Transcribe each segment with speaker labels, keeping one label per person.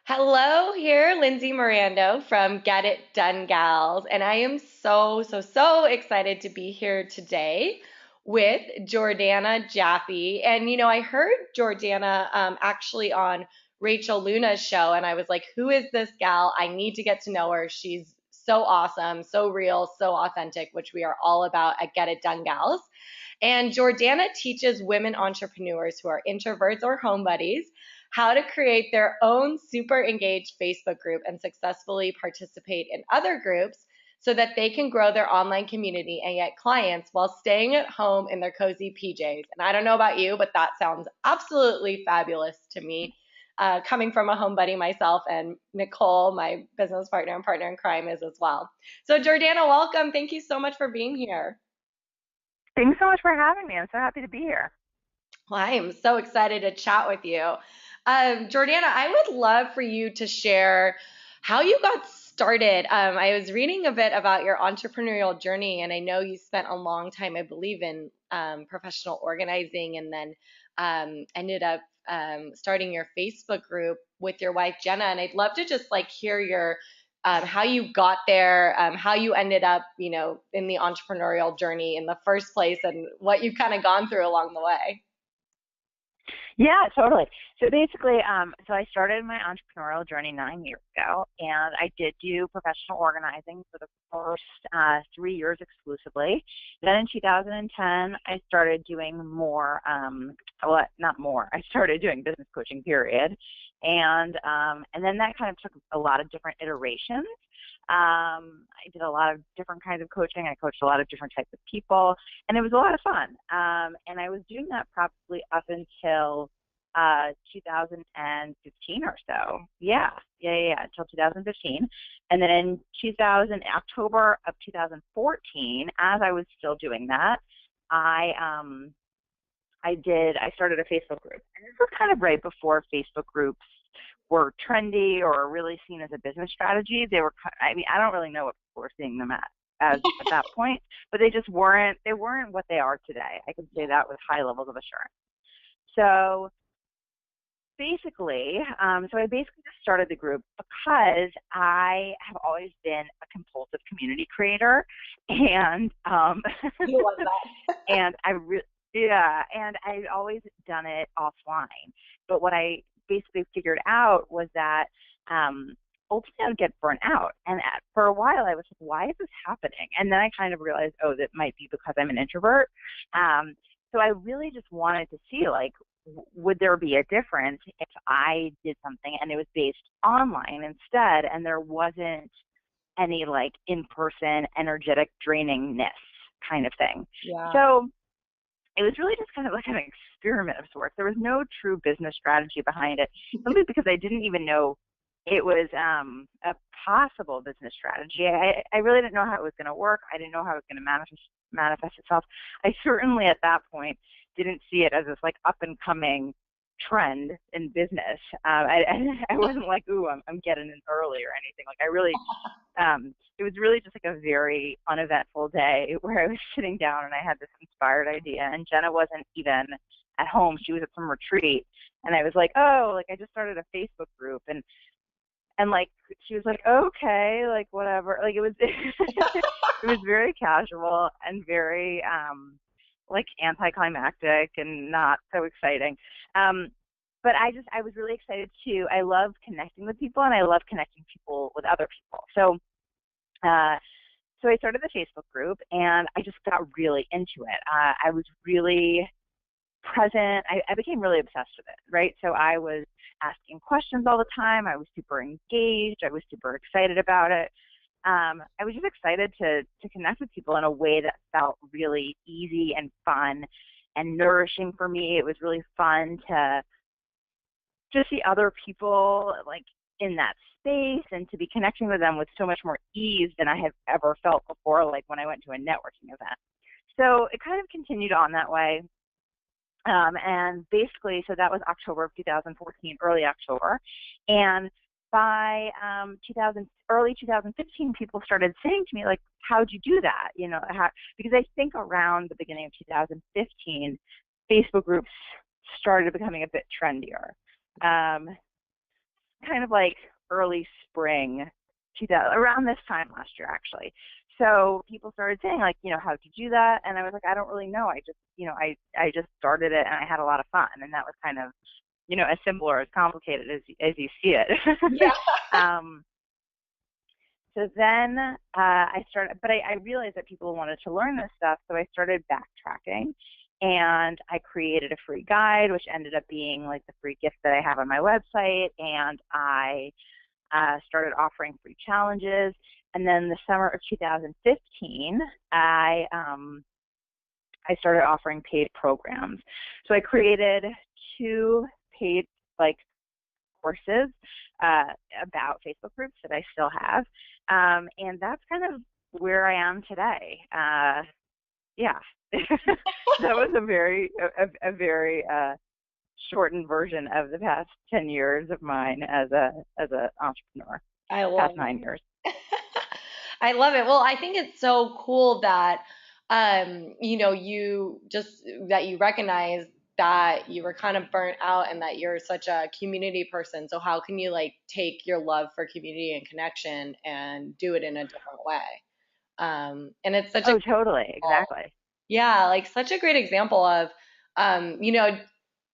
Speaker 1: Hello, here, Lindsay Mirando from Get It Done Gals, and I am so excited to be here today with Jordana Jaffe. And I heard Jordana actually on Rachel Luna's show, and I was like, who is this gal? I need to get to know her. She's so awesome, so real, so authentic, which we are all about at Get It Done Gals. And Jordana teaches women entrepreneurs who are introverts or homebodies how to create their own super engaged Facebook group and successfully participate in other groups so that they can grow their online community and get clients while staying at home in their cozy PJs. And I don't know about you, but that sounds absolutely fabulous to me. Coming from a home buddy myself, and Nicole, my business partner and partner in crime, is as well. So, Jordana, welcome. Thank you so much for being here.
Speaker 2: Thanks so much for having me. I'm so happy to be here.
Speaker 1: Well, I am so excited to chat with you. Jordana, I would love for you to share how you got started. I was reading a bit about your entrepreneurial journey, and I know you spent a long time, I believe, in professional organizing, and then ended up starting your Facebook group with your wife Jenna. And I'd love to just like hear your how you got there, how you ended up, in the entrepreneurial journey in the first place, and what you've kind of gone through along the way.
Speaker 2: Yeah, totally. So basically, so I started my entrepreneurial journey 9 years ago, and I did do professional organizing for the first 3 years exclusively. Then in 2010, I started doing more, well, not more. I started doing business coaching, period, and then that kind of took a lot of different iterations. I did a lot of different kinds of coaching. I coached a lot of different types of people, and it was a lot of fun. And I was doing that probably up until 2015 or so. Yeah, until 2015. And then in October of 2014, as I was still doing that, I started a Facebook group. And this was kind of right before Facebook groups were trendy or really seen as a business strategy. They were, I mean, I don't really know what people were seeing them as at that point, but they weren't what they are today. I can say that with high levels of assurance. So so I basically just started the group because I have always been a compulsive community creator, and
Speaker 1: You love that.
Speaker 2: and and I'd always done it offline. But what I basically figured out was that ultimately I would get burnt out. And for a while I was like, why is this happening? And then I kind of realized, oh, that might be because I'm an introvert. So I really just wanted to see, like, would there be a difference if I did something and it was based online instead, and there wasn't any like in-person energetic drainingness kind of thing.
Speaker 1: Yeah.
Speaker 2: So it was really just kind of like an experiment of sorts. There was no true business strategy behind it, simply because I didn't even know it was a possible business strategy. I really didn't know how it was going to work. I didn't know how it was going to manifest itself. I certainly at that point didn't see it as this like up and coming trend in business. I wasn't like, ooh, I'm getting in early or anything. Like I really, it was really just like a very uneventful day where I was sitting down and I had this inspired idea, and Jenna wasn't even at home. She was at some retreat, and I was like, oh, like I just started a Facebook group, and like she was like, okay, like whatever. Like it was it was very casual and very like anticlimactic and not so exciting. But I was really excited too. I love connecting with people, and I love connecting people with other people. Uh, so I started the Facebook group, and I just got really into it. I was really present. I became really obsessed with it, right? So I was asking questions all the time. I was super engaged. I was super excited about it. I was just excited to connect with people in a way that felt really easy and fun and nourishing for me. It was really fun to just see other people like in that space and to be connecting with them with so much more ease than I have ever felt before, like when I went to a networking event. So it kind of continued on that way. And basically, so that was October of 2014, early October. And by early 2015, people started saying to me, like, how'd you do that? Because I think around the beginning of 2015, Facebook groups started becoming a bit trendier. Um, kind of like early spring 2000, around this time last year, actually. So people started saying, like, how'd you do that? And I was like, I don't really know. I just, I just started it and I had a lot of fun. And that was kind of, as simple or as complicated as you see it.
Speaker 1: Yeah.
Speaker 2: um, so then I started, but I realized that people wanted to learn this stuff. So I started backtracking and I created a free guide, which ended up being like the free gift that I have on my website. And I started offering free challenges. And then the summer of 2015, I started offering paid programs. So I created 2 paid courses about Facebook groups that I still have, and that's kind of where I am today. Yeah, that was a very shortened version of the past 10 years of mine as a entrepreneur.
Speaker 1: I love
Speaker 2: Past 9 years.
Speaker 1: I love it. Well, I think it's so cool that that you recognize that you were kind of burnt out and that you're such a community person. So how can you like take your love for community and connection and do it in a different way? And it's such a
Speaker 2: Totally, exactly.
Speaker 1: yeah, like such a great example of, you know,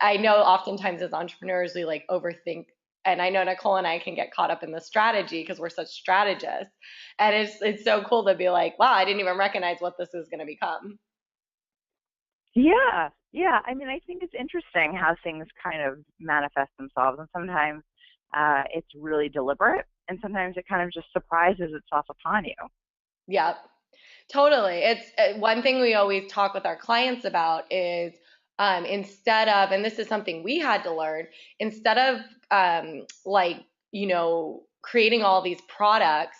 Speaker 1: I know oftentimes as entrepreneurs we like overthink, and I know Nicole and I can get caught up in the strategy because we're such strategists, and it's so cool to be like, wow, I didn't even recognize what this is going to become.
Speaker 2: Yeah, yeah. I mean, I think it's interesting how things kind of manifest themselves, and sometimes it's really deliberate, and sometimes it kind of just surprises itself upon you.
Speaker 1: Yep. Totally. It's one thing we always talk with our clients about is instead of, and this is something we had to learn, instead of creating all these products,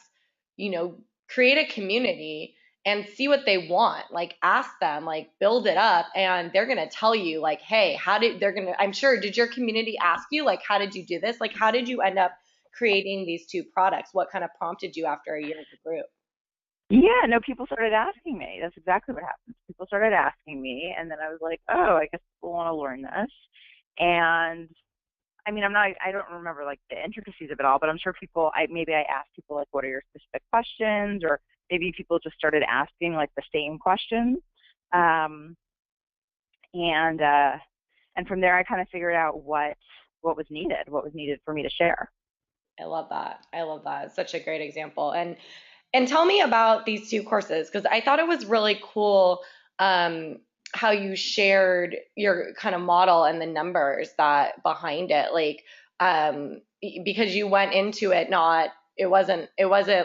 Speaker 1: create a community and see what they want. Like ask them, like build it up, and they're gonna tell you, like, hey, I'm sure, did your community ask you, like, how did you do this? Like, how did you end up creating these 2 products? What kind of prompted you after a year of the group?
Speaker 2: Yeah, no, people started asking me. That's exactly what happened. People started asking me, and then I was like, oh, I guess people want to learn this. And I mean, I don't remember like the intricacies of it all, but I'm sure maybe I asked people like, what are your specific questions? Or maybe people just started asking like the same questions. Um, and from there, I kind of figured out what was needed for me to share.
Speaker 1: I love that. I love that. It's such a great example. And tell me about these 2 courses because I thought it was really cool how you shared your kind of model and the numbers that behind it. Like because you went into it not it wasn't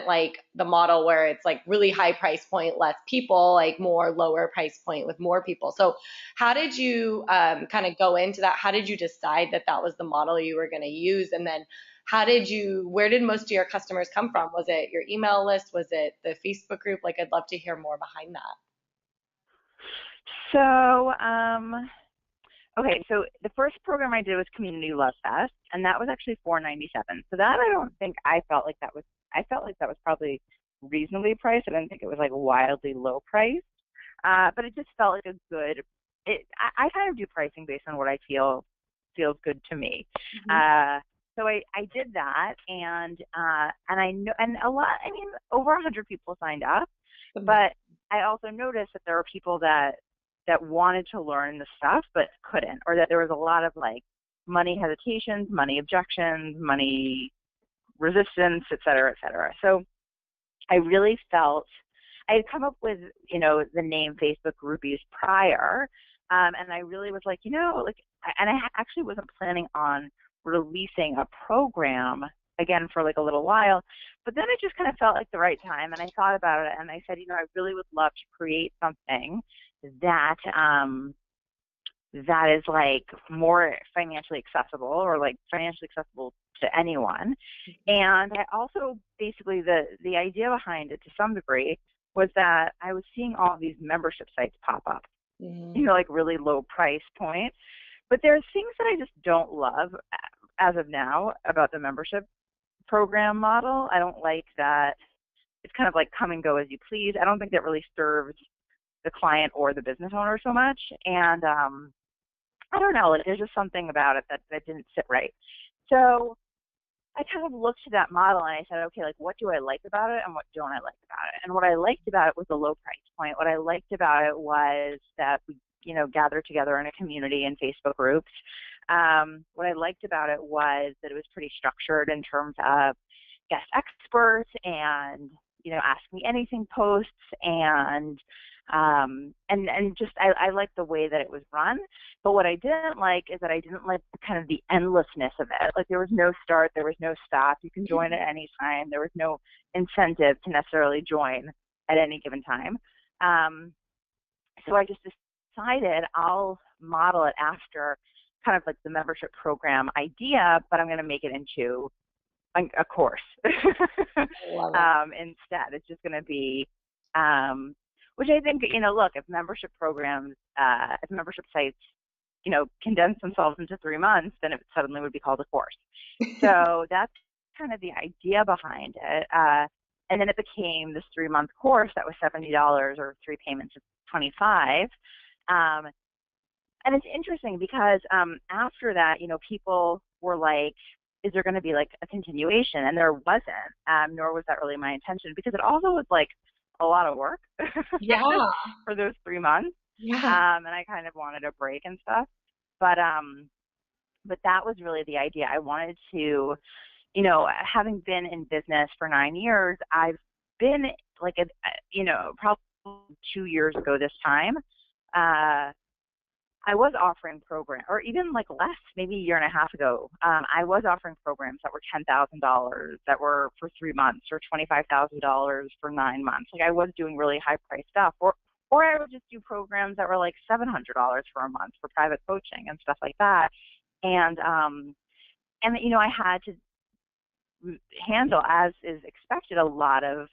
Speaker 1: like the model where it's like really high price point, less people, like more lower price point with more people. So how did you kind of go into that? How did you decide that that was the model you were going to use? And then where did most of your customers come from? Was it your email list? Was it the Facebook group? Like, I'd love to hear more behind that.
Speaker 2: So, okay, so the first program I did was Community Love Fest, and that was actually $4.97. So that I don't think I felt like that was probably reasonably priced. I didn't think it was like wildly low priced, but it just felt like a good. I kind of do pricing based on what I feel feels good to me.
Speaker 1: Mm-hmm.
Speaker 2: So I did that, and I know, and a lot. I mean, over 100 people signed up, but I also noticed that there were people that wanted to learn the stuff but couldn't, or that there was a lot of like money hesitations, money objections, money resistance, et cetera, et cetera. So I really felt I had come up with the name Facebook Groupies prior, and I really was like and I actually wasn't planning on releasing a program again for like a little while, but then it just kind of felt like the right time, and I thought about it, and I said, I really would love to create something that that is like more financially accessible, or like financially accessible to anyone. And I also basically the idea behind it to some degree was that I was seeing all these membership sites pop up,
Speaker 1: Mm-hmm.
Speaker 2: like really low price point. But there's things that I just don't love as of now about the membership program model. I don't like that it's kind of like come and go as you please. I don't think that really serves the client or the business owner so much. And I don't know, like there's just something about it that didn't sit right. So I kind of looked to that model and I said, okay, like what do I like about it and what don't I like about it? And what I liked about it was the low price point. What I liked about it was that we, gathered together in a community in Facebook groups. What I liked about it was that it was pretty structured in terms of guest experts and, ask me anything posts and just I liked the way that it was run. But what I didn't like is that I didn't like kind of the endlessness of it. Like there was no start, there was no stop. You can join at any time. There was no incentive to necessarily join at any given time. So I just decided I'll model it after kind of like the membership program idea, but I'm going to make it into a course instead. It's just going to be, which I think, look, if membership programs, if membership sites, condense themselves into 3 months, then it suddenly would be called a course. So that's kind of the idea behind it. And then it became this 3-month course that was $70 or 3 payments of $25. And it's interesting because after that, people were like, is there going to be like a continuation? And there wasn't, nor was that really my intention, because it also was like a lot of work
Speaker 1: Yeah.
Speaker 2: for those 3 months.
Speaker 1: Yeah.
Speaker 2: And I kind of wanted a break and stuff. But that was really the idea. I wanted to, having been in business for 9 years, I've been like, probably 2 years ago this time, I was offering programs, or even like less, maybe a year and a half ago, I was offering programs that were $10,000 that were for 3 months, or $25,000 for 9 months. Like I was doing really high price stuff, or I would just do programs that were like $700 for a month for private coaching and stuff like that. And I had to handle, as is expected, a lot of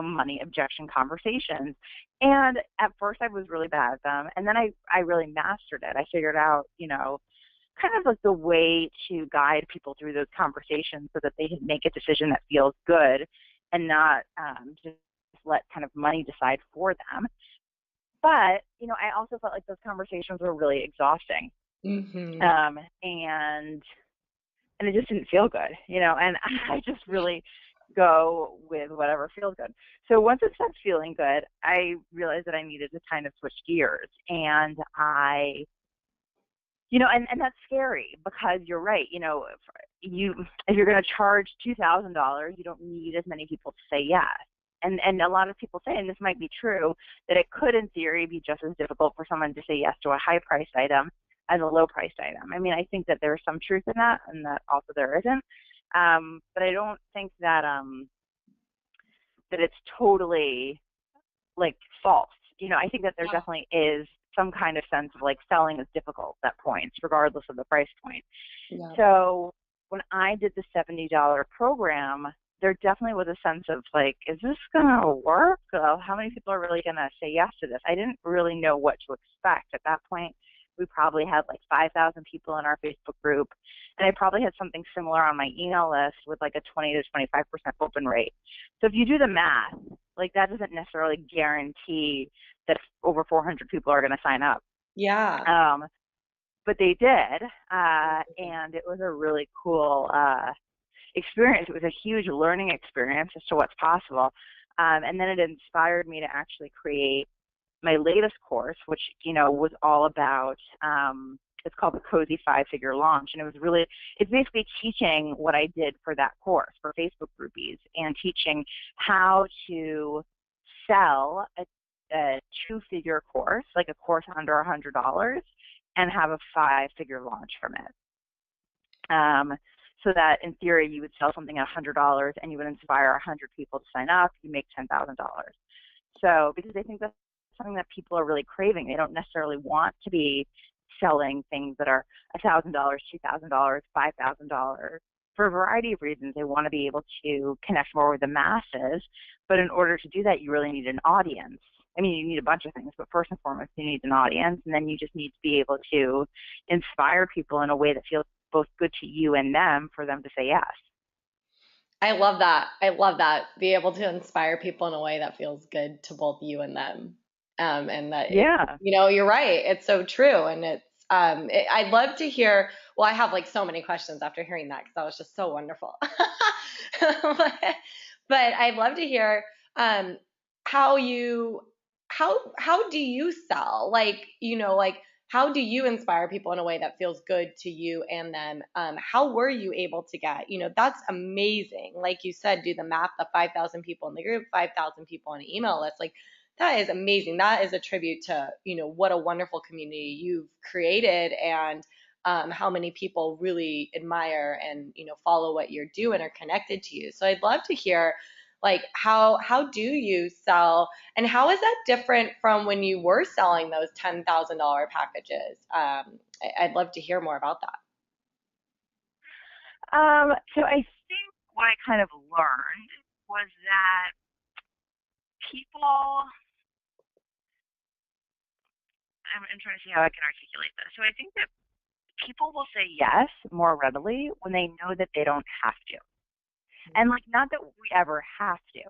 Speaker 2: money objection conversations. And at first I was really bad at them. And then I really mastered it. I figured out, kind of like the way to guide people through those conversations so that they can make a decision that feels good and not just let kind of money decide for them. But, I also felt like those conversations were really exhausting.
Speaker 1: Mm-hmm.
Speaker 2: And it just didn't feel good, and I just really go with whatever feels good. So once it starts feeling good, I realized that I needed to kind of switch gears. And and that's scary because you're right. If you're going to charge $2,000, you don't need as many people to say yes. And a lot of people say, and this might be true, that it could in theory be just as difficult for someone to say yes to a high priced item as a low priced item. I mean, I think that there's some truth in that, and that also there isn't. But I don't think that that it's totally like false. I think that there definitely is some kind of sense of like selling is difficult at points, regardless of the price point.
Speaker 1: Yeah.
Speaker 2: So when I did the $70 program, there definitely was a sense of like, is this gonna work? How many people are really gonna say yes to this? I didn't really know what to expect at that point. We probably had like 5,000 people in our Facebook group, and I probably had something similar on my email list with like a 20 to 25% open rate. So if you do the math, like that doesn't necessarily guarantee that over 400 people are going to sign up.
Speaker 1: Yeah.
Speaker 2: But they did, and it was a really cool experience. It was a huge learning experience as to what's possible. And then it inspired me to actually create my latest course, which, was all about, it's called the Cozy 5-Figure Launch. And it's basically teaching what I did for that course for Facebook groupies, and teaching how to sell a 2-figure course, like a course under $100, and have a 5-figure launch from it. So that in theory, you would sell something at $100 and you would inspire 100 people to sign up, you make $10,000. So, because I think that's something that people are really craving. They don't necessarily want to be selling things that are $1,000, $2,000, $5,000 for a variety of reasons. They want to be able to connect more with the masses, but in order to do that, you really need an audience. I mean, you need a bunch of things, but first and foremost, you need an audience, and then you just need to be able to inspire people in a way that feels both good to you and them for them to say yes.
Speaker 1: I love that. I love that. Be able to inspire people in a way that feels good to both you and them. And that,
Speaker 2: Yeah.
Speaker 1: you're right. It's so true. And it's, I'd love to hear. Well, I have like so many questions after hearing that because that was just so wonderful. But I'd love to hear um, how you how do you sell? Like, like how do you inspire people in a way that feels good to you and them? How were you able to get, that's amazing. Like you said, do the math, the 5,000 people in the group, 5,000 people on an email list. Like that is amazing. That is a tribute to, what a wonderful community you've created and how many people really admire and, follow what you're doing or connected to you. So I'd love to hear like how do you sell and how is that different from when you were selling those $10,000 packages? I'd love to hear more about that.
Speaker 2: So I think what I kind of learned was that people, I'm trying to see how I can articulate this. So I think that people will say yes more readily when they know that they don't have to. And like, not that we ever have to,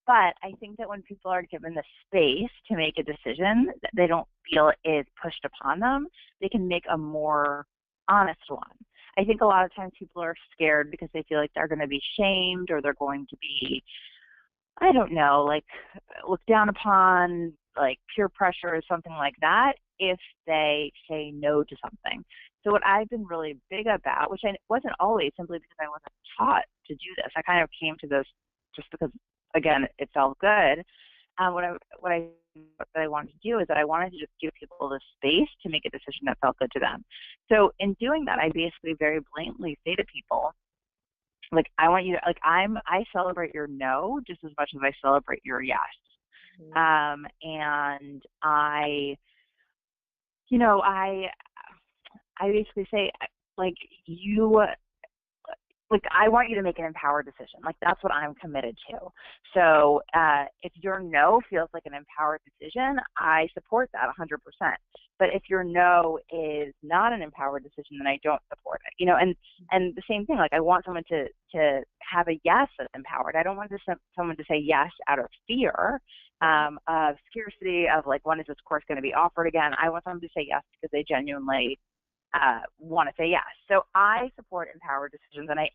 Speaker 2: but I think that when people are given the space to make a decision that they don't feel is pushed upon them, they can make a more honest one. I think a lot of times people are scared because they feel like they're going to be shamed or they're going to be, I don't know, like looked down upon, like peer pressure or something like that if they say no to something. So what I've been really big about, which I wasn't always simply because I wasn't taught to do this, I kind of came to this just because, again, it felt good. What I wanted to do is that I wanted to just give people the space to make a decision that felt good to them. So in doing that, I basically very blatantly say to people, like, I want you to, like, I celebrate your no just as much as I celebrate your yes. And you know, I basically say, like, I want you to make an empowered decision. Like, that's what I'm committed to. So if your no feels like an empowered decision, I support that 100%. But if your no is not an empowered decision, then I don't support it. And the same thing, like, I want someone to have a yes that's empowered. I don't want someone to say yes out of fear, of scarcity, of like, when is this course going to be offered again? I want someone to say yes because they genuinely want to say yes. So I support empowered decisions, and I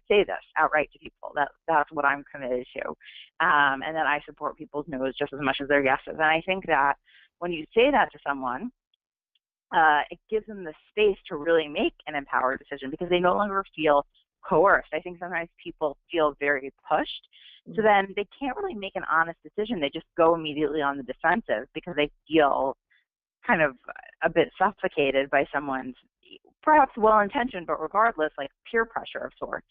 Speaker 2: say this outright to people. That's what I'm committed to, and then I support people's no's just as much as their yeses. And I think that when you say that to someone, it gives them the space to really make an empowered decision because they no longer feel coerced. I think sometimes people feel very pushed, so then they can't really make an honest decision. They just go immediately on the defensive because they feel kind of a bit suffocated by someone's perhaps well-intentioned, but regardless, like peer pressure of sorts.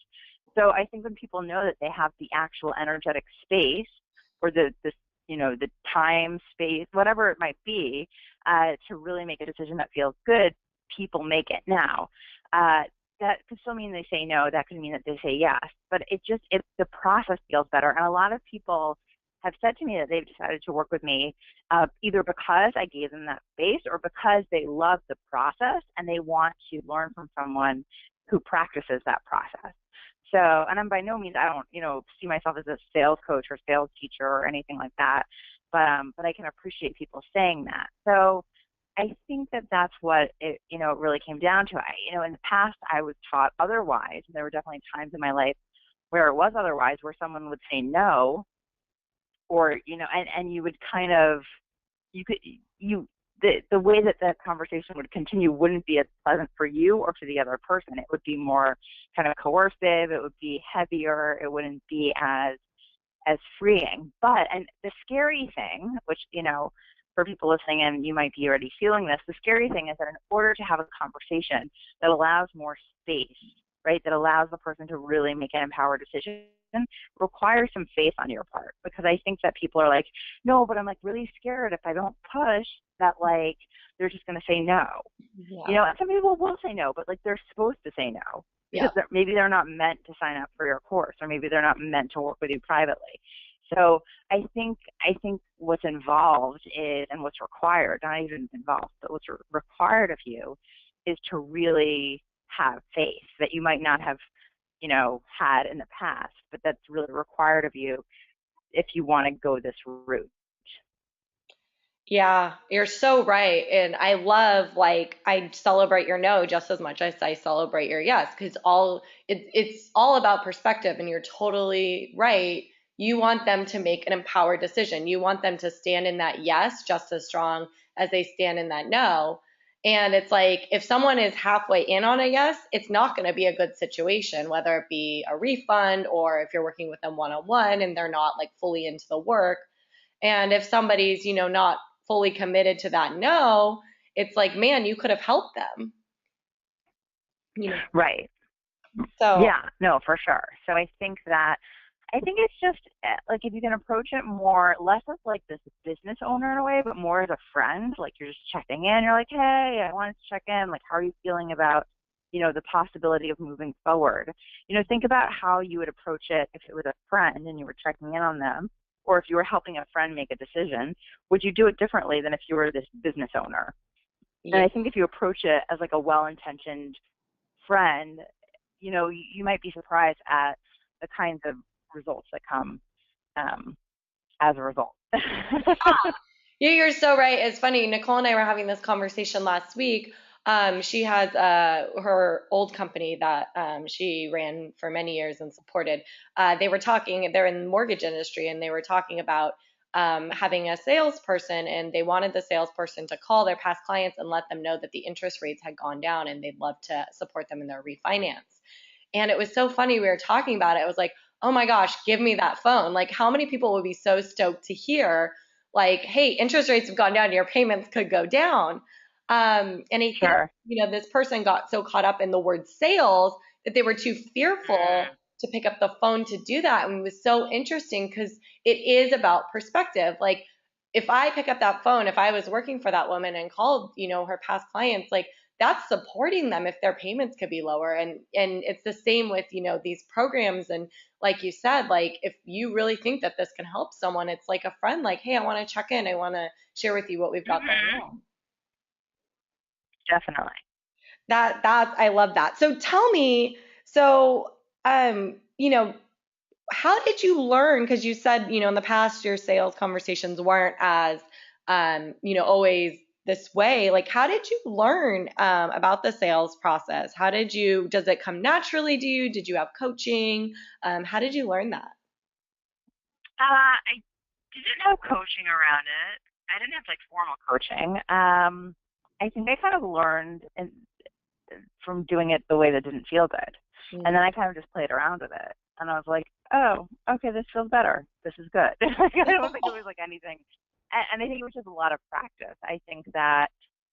Speaker 2: So I think when people know that they have the actual energetic space or the time, space, whatever it might be, to really make a decision that feels good, people make it now. That could still mean they say no. That could mean that they say yes. But the process feels better. And a lot of people have said to me that they've decided to work with me either because I gave them that space or because they love the process and they want to learn from someone who practices that process. So, and I'm by no means, I don't, see myself as a sales coach or sales teacher or anything like that, but I can appreciate people saying that. So I think that that's what it really came down to. In the past, I was taught otherwise. And there were definitely times in my life where it was otherwise, where someone would say no, or, and you would kind of, the way that conversation would continue wouldn't be as pleasant for you or for the other person. It would be more kind of coercive. It would be heavier. It wouldn't be as freeing. And the scary thing, which, for people listening, and you might be already feeling this, the scary thing is that in order to have a conversation that allows more space, right, that allows the person to really make an empowered decision, requires some faith on your part. Because I think that people are like, no, but I'm like really scared if I don't push that, like, they're just going to say no.
Speaker 1: Yeah.
Speaker 2: And some people will say no, but like they're supposed to say no because maybe they're not meant to sign up for your course, or maybe they're not meant to work with you privately. So I think what's involved is, and what's required, not even involved, but what's required of you is to really have faith that you might not have, had in the past, but that's really required of you if you want to go this route.
Speaker 1: Yeah, you're so right. And I love, like, I celebrate your no just as much as I celebrate your yes, because it's all about perspective, and you're totally right. You want them to make an empowered decision. You want them to stand in that yes just as strong as they stand in that no. And it's like if someone is halfway in on a yes, it's not going to be a good situation, whether it be a refund or if you're working with them one on one and they're not like fully into the work. And if somebody's, not fully committed to that no, it's like, man, you could have helped them, you know.
Speaker 2: Right.
Speaker 1: So,
Speaker 2: Yeah, no, for sure. So I think it's just like if you can approach it more, less as like this business owner in a way, but more as a friend. Like you're just checking in. You're like, hey, I wanted to check in. Like, how are you feeling about, the possibility of moving forward? Think about how you would approach it if it was a friend and you were checking in on them, or if you were helping a friend make a decision. Would you do it differently than if you were this business owner? And
Speaker 1: yeah.
Speaker 2: I think if you approach it as like a well-intentioned friend, you might be surprised at the kinds of results that come um, as a result.
Speaker 1: Yeah, you're so right. It's funny. Nicole and I were having this conversation last week. She has her old company that she ran for many years and supported. They were talking, they're in the mortgage industry, and they were talking about having a salesperson, and they wanted the salesperson to call their past clients and let them know that the interest rates had gone down and they'd love to support them in their refinance. And it was so funny. We were talking about it. I was like, oh my gosh, give me that phone. Like, how many people would be so stoked to hear, like, hey, interest rates have gone down, your payments could go down. And I think,
Speaker 2: Sure.
Speaker 1: this person got so caught up in the word sales that they were too fearful
Speaker 2: Mm,
Speaker 1: to pick up the phone to do that. And it was so interesting because it is about perspective. Like, if I pick up that phone, if I was working for that woman and called, her past clients, like, that's supporting them if their payments could be lower. And it's the same with, these programs. And like you said, like if you really think that this can help someone, it's like a friend, like, hey, I want to check in, I want to share with you what we've got going
Speaker 2: hmm
Speaker 1: on.
Speaker 2: Definitely.
Speaker 1: That I love that. So tell me, so um you know how did you learn, because you said, in the past your sales conversations weren't as always this way. Like, how did you learn about the sales process? Does it come naturally to you? Did you have coaching? How did you learn that?
Speaker 2: I didn't have coaching around it. I didn't have like formal coaching. I think I kind of learned from doing it the way that didn't feel good. And then I kind of just played around with it. And I was like, oh, okay, this feels better. This is good. Like, I don't think it was like anything. And I think it was just a lot of practice. I think that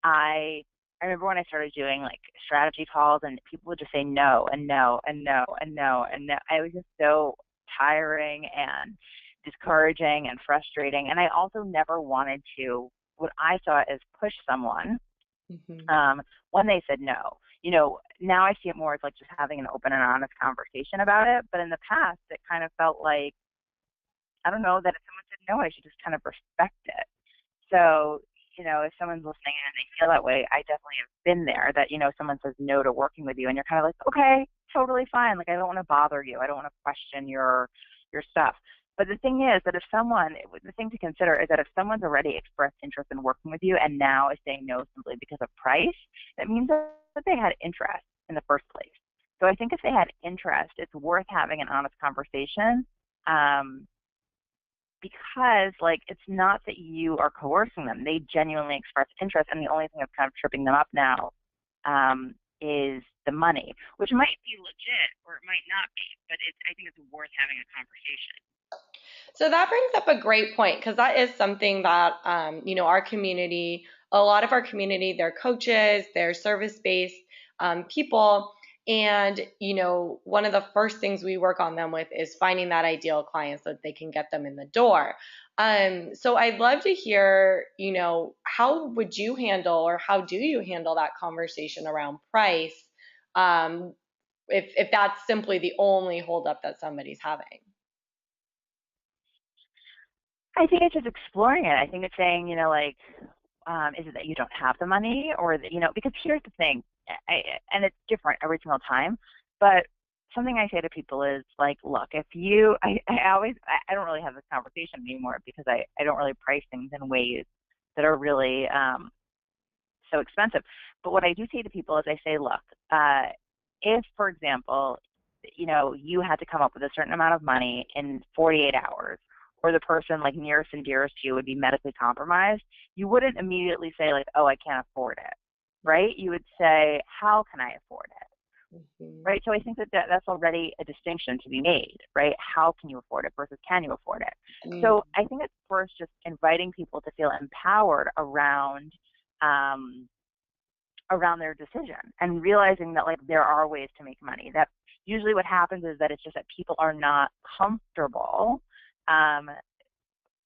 Speaker 2: I remember when I started doing like strategy calls and people would just say no and no and no and no and no. I was just so tiring and discouraging and frustrating. And I also never wanted to, what I saw as push someone
Speaker 1: Mhm.
Speaker 2: when they said no. Now I see it more as like just having an open and honest conversation about it. But in the past, it kind of felt like, I don't know, that if someone said no, I should just kind of respect it. So, if someone's listening and they feel that way, I definitely have been there that, someone says no to working with you and you're kind of like, okay, totally fine. Like, I don't want to bother you. I don't want to question your stuff. But the thing is that the thing to consider is that if someone's already expressed interest in working with you and now is saying no simply because of price, that means that they had interest in the first place. So I think if they had interest, it's worth having an honest conversation. Um, because like it's not that you are coercing them; they genuinely express interest, and the only thing that's kind of tripping them up now is the money, which might be legit or it might not be, but I think it's worth having a conversation.
Speaker 1: So that brings up a great point, because that is something that, our community, a lot of our community, they're coaches, they're service-based people. And, one of the first things we work on them with is finding that ideal client so that they can get them in the door. So I'd love to hear, how would you handle, or how do you handle that conversation around price, um, if that's simply the only holdup that somebody's having?
Speaker 2: I think it's just exploring it. I think it's saying, like, is it that you don't have the money, or that, because here's the thing, and it's different every single time, but something I say to people is like, look, if I don't really have this conversation anymore because I don't really price things in ways that are really so expensive. But what I do say to people is I say, look, if, for example, you had to come up with a certain amount of money in 48 hours, or the person like nearest and dearest to you would be medically compromised, you wouldn't immediately say like, oh, I can't afford it, right? You would say, how can I afford it? Right. So I think that's already a distinction to be made, right? How can you afford it versus can you afford it? So I think it's first just inviting people to feel empowered around their decision and realizing that like there are ways to make money. That usually what happens is that it's just that people are not comfortable.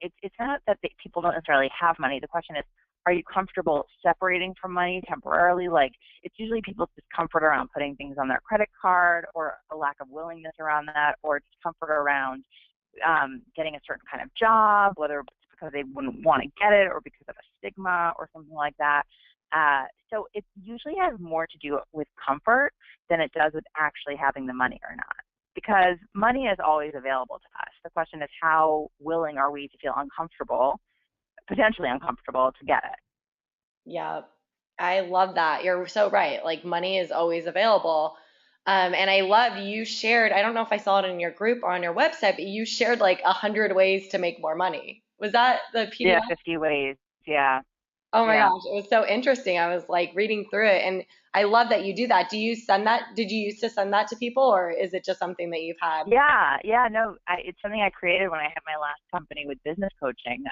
Speaker 2: It's not that people don't necessarily have money. The question is, are you comfortable separating from money temporarily? Like it's usually people's discomfort around putting things on their credit card, or a lack of willingness around that, or discomfort around getting a certain kind of job, whether it's because they wouldn't want to get it or because of a stigma or something like that. So it usually has more to do with comfort than it does with actually having the money or not. Because money is always available to us. The question is, how willing are we to feel uncomfortable, potentially uncomfortable, to get it?
Speaker 1: Yeah, I love that. You're so right. Like money is always available. And I love you shared, I don't know if I saw it in your group or on your website, but you shared like 100 ways to make more money. Was that the
Speaker 2: Yeah,
Speaker 1: PDF?
Speaker 2: 50 ways. Yeah,
Speaker 1: Oh my
Speaker 2: yeah.
Speaker 1: gosh, it was so interesting. I was like reading through it and I love that you do that. Do you send that? Did you used to send that to people or is it just something that you've had?
Speaker 2: Yeah, no, it's something I created when I had my last company with business coaching.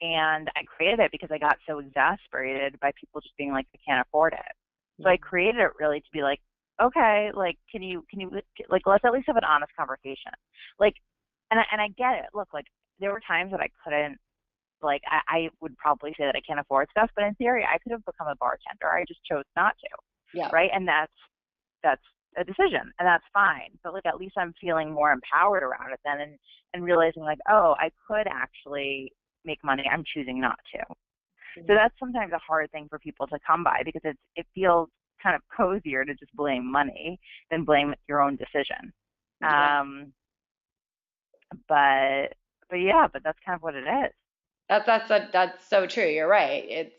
Speaker 2: And I created it because I got so exasperated by people just being like, I can't afford it. So I created it really to be like, okay, like, can you, like, let's at least have an honest conversation. Like, and I get it. Look, like, there were times that I couldn't, like, I would probably say that I can't afford stuff, but in theory, I could have become a bartender. I just chose not to,
Speaker 1: Yeah.
Speaker 2: right? And that's a decision, and that's fine. But like, at least I'm feeling more empowered around it then, and realizing like, oh, I could actually make money. I'm choosing not to. So that's sometimes a hard thing for people to come by, because it feels kind of cozier to just blame money than blame your own decision.
Speaker 1: Yeah.
Speaker 2: But yeah, but that's kind of what it is.
Speaker 1: That's so true. You're right.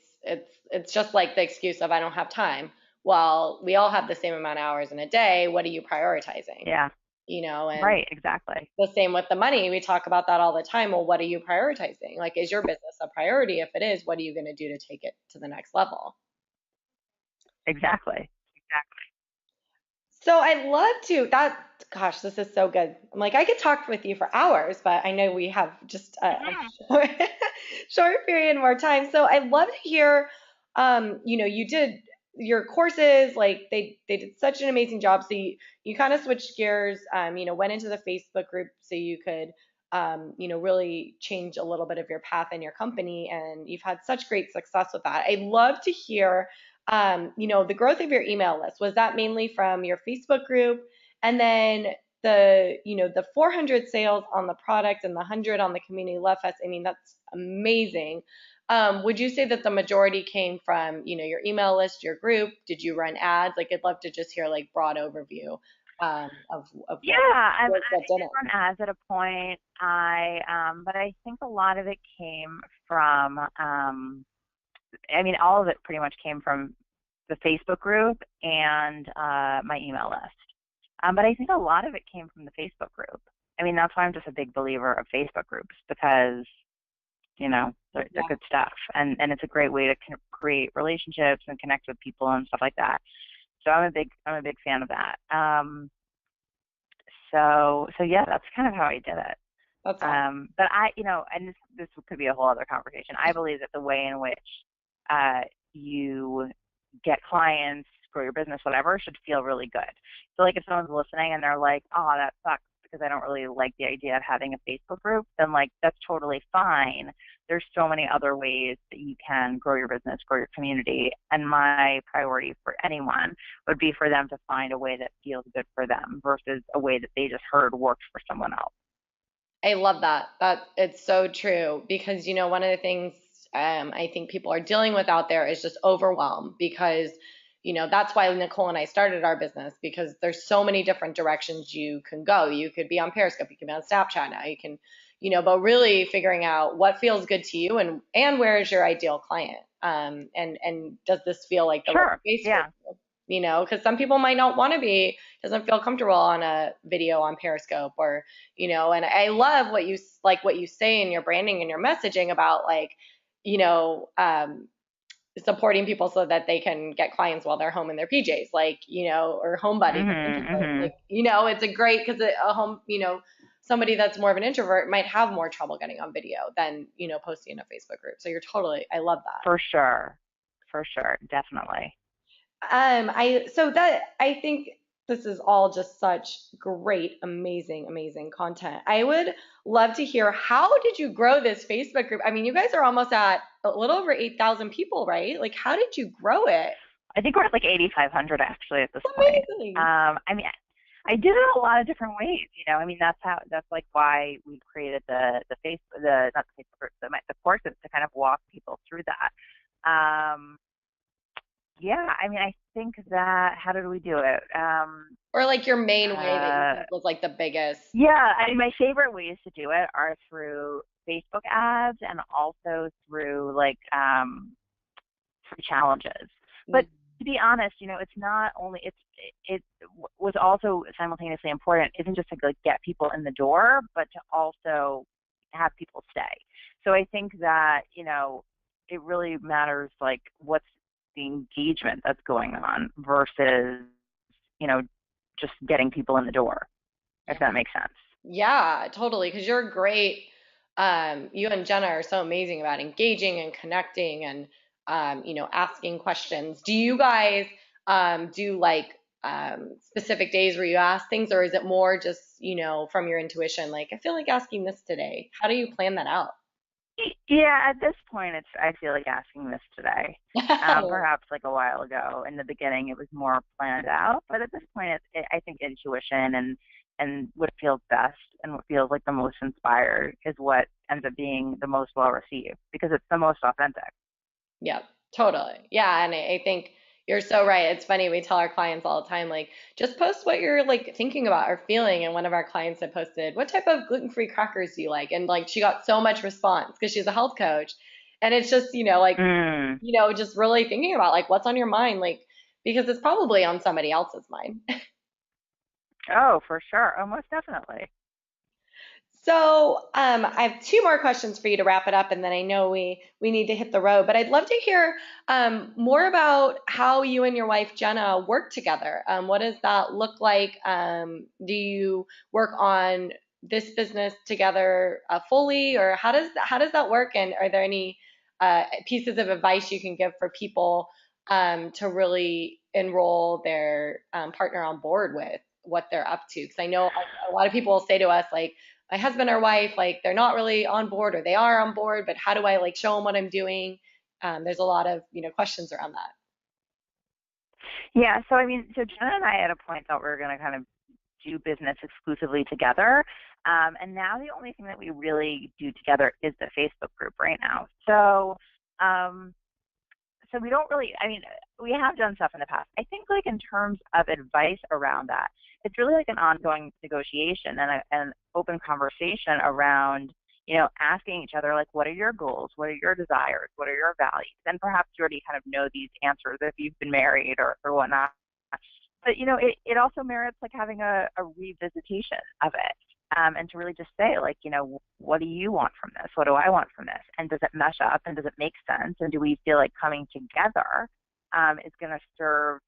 Speaker 1: It's just like the excuse of I don't have time. Well, we all have the same amount of hours in a day. What are you prioritizing?
Speaker 2: Yeah,
Speaker 1: And
Speaker 2: right, exactly.
Speaker 1: the same with the money. We talk about that all the time. Well, what are you prioritizing? Like, is your business a priority? If it is, what are you going to do to take it to the next level?
Speaker 2: Exactly.
Speaker 1: So I'd love to that gosh, this is so good. I'm like, I could talk with you for hours, but I know we have just a short, short period more time. So I'd love to hear, you did your courses, like they did such an amazing job. So you kind of switched gears, went into the Facebook group so you could, really change a little bit of your path in your company, and you've had such great success with that. I'd love to hear the growth of your email list, was that mainly from your Facebook group? And then the 400 sales on the product and the 100 on the community love fest. I mean, that's amazing. Would you say that the majority came from, your email list, your group? Did you run ads? Like, I'd love to just hear like broad overview of
Speaker 2: Yeah,
Speaker 1: what
Speaker 2: I
Speaker 1: worked, what
Speaker 2: did
Speaker 1: didn't.
Speaker 2: run ads at a point. But I think a lot of it came from, I mean, all of it pretty much came from the Facebook group and my email list. But I think a lot of it came from the Facebook group. I mean, that's why I'm just a big believer of Facebook groups, because they're
Speaker 1: Yeah.
Speaker 2: good stuff, and it's a great way to create relationships and connect with people and stuff like that. So I'm a big fan of that. So yeah, that's kind of how I did it.
Speaker 1: That's awesome.
Speaker 2: But and this could be a whole other conversation. I believe that the way in which you get clients, grow your business, whatever, should feel really good. So like if someone's listening and they're like, oh, that sucks because I don't really like the idea of having a Facebook group, then like that's totally fine. There's so many other ways that you can grow your business, grow your community. And my priority for anyone would be for them to find a way that feels good for them versus a way that they just heard worked for someone else.
Speaker 1: I love that. That it's so true because one of the things I think people are dealing with out there is just overwhelm because that's why Nicole and I started our business because there's so many different directions you can go. You could be on Periscope, you can be on Snapchat now. You can but really figuring out what feels good to you and where is your ideal client. And does this feel like the right
Speaker 2: Sure.
Speaker 1: space for
Speaker 2: Yeah.
Speaker 1: because some people might not want to doesn't feel comfortable on a video on Periscope and I love what you say in your branding and your messaging about you know, supporting people so that they can get clients while they're home in their PJs, or home buddies. I think
Speaker 2: Mhm. Mhm.
Speaker 1: it's a great because a home, somebody that's more of an introvert might have more trouble getting on video than, posting in a Facebook group. So I love that.
Speaker 2: For sure. For sure. Definitely.
Speaker 1: I think this is all just such great, amazing, amazing content. I would love to hear, how did you grow this Facebook group? I mean, you guys are almost at a little over 8,000 people, right? Like, how did you grow it?
Speaker 2: I think we're at like 8,500 actually at this point.
Speaker 1: Amazing.
Speaker 2: I mean, I did it a lot of different ways. I mean, that's like why we created the face the not the Facebook group, the courses to kind of walk people through that. Yeah, I mean, I think that how did we do it?
Speaker 1: Or like your main way that you
Speaker 2: Uh,
Speaker 1: think was like the biggest.
Speaker 2: yeah, I mean, my favorite ways to do it are through Facebook ads and also through like free challenges. But
Speaker 1: Mm.
Speaker 2: to be honest, it's not only it was also simultaneously important isn't just to like get people in the door, but to also have people stay. So I think that it really matters like what's the engagement that's going on versus you know just getting people in the door, if that makes sense.
Speaker 1: Yeah, totally. Because you're great. You and Jenna are so amazing about engaging and connecting and, asking questions. Do you guys do specific days where you ask things, or is it more just, from your intuition? Like, I feel like asking this today. How do you plan that out?
Speaker 2: Yeah, at this point, I feel like asking this today. Perhaps like a while ago in the beginning, it was more planned out, but at this point, I think intuition and what feels best and what feels like the most inspired is what ends up being the most well received because it's the most authentic.
Speaker 1: Yep, totally. Yeah, and I think you're so right. It's funny, we tell our clients all the time, like, just post what you're like thinking about or feeling. And one of our clients had posted, what type of gluten-free crackers do you like? And like she got so much response because she's a health coach. And it's just,
Speaker 2: Mm.
Speaker 1: just really thinking about like what's on your mind, like because it's probably on somebody else's mind.
Speaker 2: Oh, for sure. Oh, most definitely.
Speaker 1: So, I have two more questions for you to wrap it up, and then I know we need to hit the road. But I'd love to hear more about how you and your wife Jenna work together. What does that look like? Do you work on this business together fully, or how does that work? And are there any pieces of advice you can give for people to really enroll their partner on board with what they're up to? Because I know a lot of people will say to us like, my husband or wife, like they're not really on board or they are on board, but how do I like show them what I'm doing? There's a lot of, questions around that.
Speaker 2: Yeah. So I mean, so Jenna and I at a point thought we were going to kind of do business exclusively together. And now the only thing that we really do together is the Facebook group right now. Um, so we don't really, I mean, we have done stuff in the past. I think like in terms of advice around that, it's really like an ongoing negotiation and an open conversation around, asking each other like, what are your goals? What are your desires? What are your values? And perhaps you already kind of know these answers if you've been married or whatnot. But it also merits like having a revisitation of it. And to really just say like, what do you want from this? What do I want from this? And does it mesh up and does it make sense? And do we feel like coming together is going to serve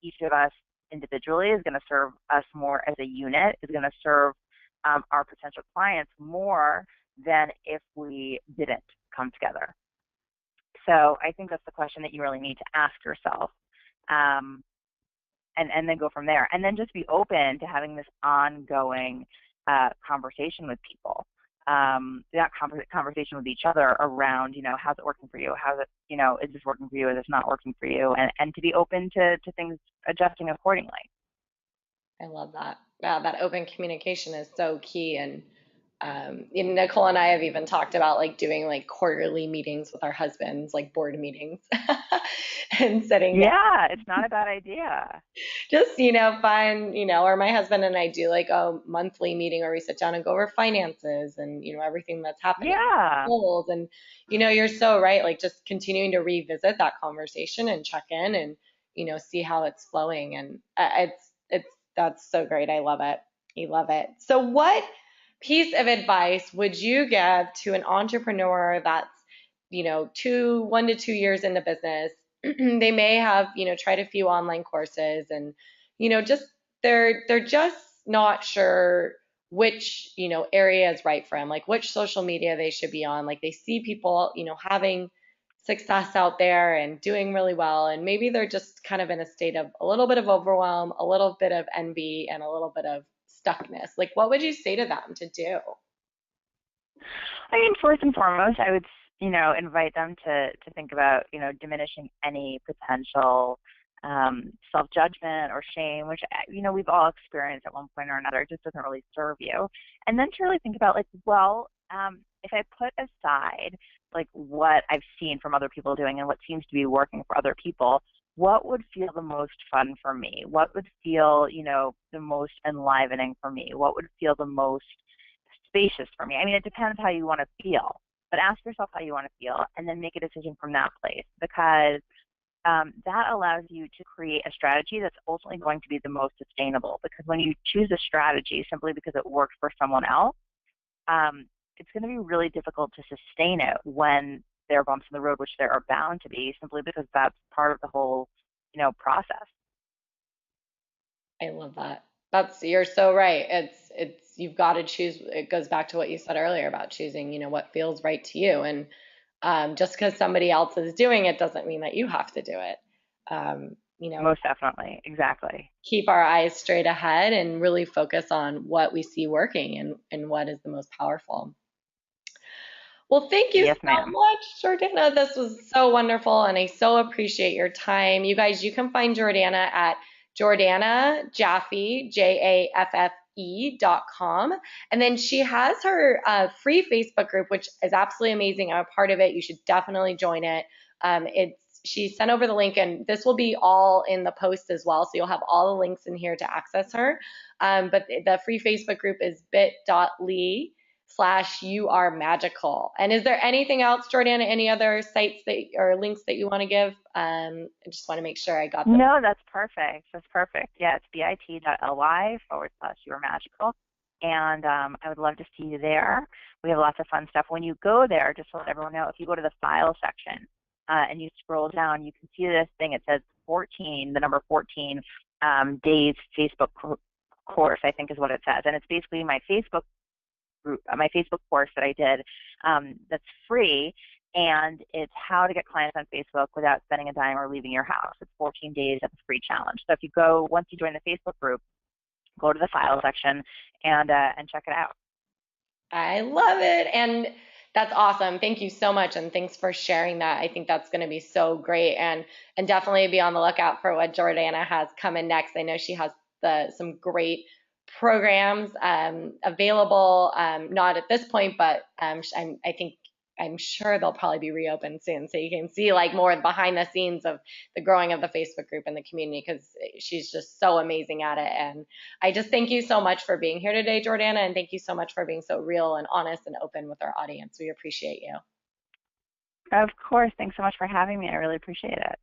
Speaker 2: each of us individually, is going to serve us more as a unit, is going to serve our potential clients more than if we didn't come together. So I think that's the question that you really need to ask yourself. And then go from there. And then just be open to having this ongoing conversation with people. That conversation with each other around, how's it working for you? How's it, is this working for you? Is this not working for you? And to be open to things adjusting accordingly.
Speaker 1: I love that. Yeah, that open communication is so key. And Nicole and I have even talked about like doing like quarterly meetings with our husbands, like board meetings, and sitting down.
Speaker 2: Yeah, it's not a bad idea.
Speaker 1: Just, fun, or my husband and I do like a monthly meeting where we sit down and go over finances and, everything that's happening,
Speaker 2: Yeah.
Speaker 1: goals. And, you're so right. Like just continuing to revisit that conversation and check in and, see how it's flowing. And that's so great. I love it. I love it. So what piece of advice would you give to an entrepreneur that's, 1 to 2 years into business? They may have, tried a few online courses and, just they're just not sure which, area is right for them, like which social media they should be on. Like they see people, having success out there and doing really well, and maybe they're just kind of in a state of a little bit of overwhelm, a little bit of envy, and a little bit of stuckness. Like what would you say to them to do?
Speaker 2: I mean, first and foremost, I would, invite them to think about, diminishing any potential self-judgment or shame, which, we've all experienced at one point or another. It just doesn't really serve you. And then to really think about, like, well, if I put aside, like, what I've seen from other people doing and what seems to be working for other people, what would feel the most fun for me? What would feel, the most enlivening for me? What would feel the most spacious for me? I mean, it depends how you want to feel, but ask yourself how you want to feel and then make a decision from that place, because that allows you to create a strategy that's ultimately going to be the most sustainable. Because when you choose a strategy simply because it worked for someone else, it's going to be really difficult to sustain it when there are bumps in the road, which there are bound to be, simply because that's part of the whole, process.
Speaker 1: I love that. You're so right. You've got to choose. It goes back to what you said earlier about choosing, what feels right to you. And just because somebody else is doing it doesn't mean that you have to do it.
Speaker 2: Most definitely. Exactly.
Speaker 1: Keep our eyes straight ahead and really focus on what we see working and what is the most powerful. Well, thank you
Speaker 2: Yes,
Speaker 1: so
Speaker 2: ma'am.
Speaker 1: much, Jordana. This was so wonderful, and I so appreciate your time. You guys, you can find Jordana at Jordana Jaffe, JAFFE.com. And then she has her free Facebook group, which is absolutely amazing. I'm a part of it. You should definitely join it. She sent over the link, and this will be all in the post as well. So you'll have all the links in here to access her. But the free Facebook group is bit.ly/you are magical. And is there anything else, Jordana, any other sites that or links that you want to give? I just want to make sure I got them.
Speaker 2: No, that's perfect. That's perfect. Yeah, it's bit.ly/you are magical. And I would love to see you there. We have lots of fun stuff. When you go there, just to let everyone know, if you go to the file section and you scroll down, you can see this thing. It says 14, the number 14 days Facebook course, I think is what it says. And it's basically my Facebook group, my Facebook course that I did that's free, and it's how to get clients on Facebook without spending a dime or leaving your house. It's 14 days of a free challenge. So if you go, once you join the Facebook group, go to the file section and check it out.
Speaker 1: I love it. And that's awesome. Thank you so much. And thanks for sharing that. I think that's going to be so great. And definitely be on the lookout for what Jordana has coming next. I know she has some great programs available, not at this point, but I'm sure they'll probably be reopened soon. So you can see like more behind the scenes of the growing of the Facebook group and the community, because she's just so amazing at it. And I just thank you so much for being here today, Jordana, and thank you so much for being so real and honest and open with our audience. We appreciate you.
Speaker 2: Of course. Thanks so much for having me. I really appreciate it.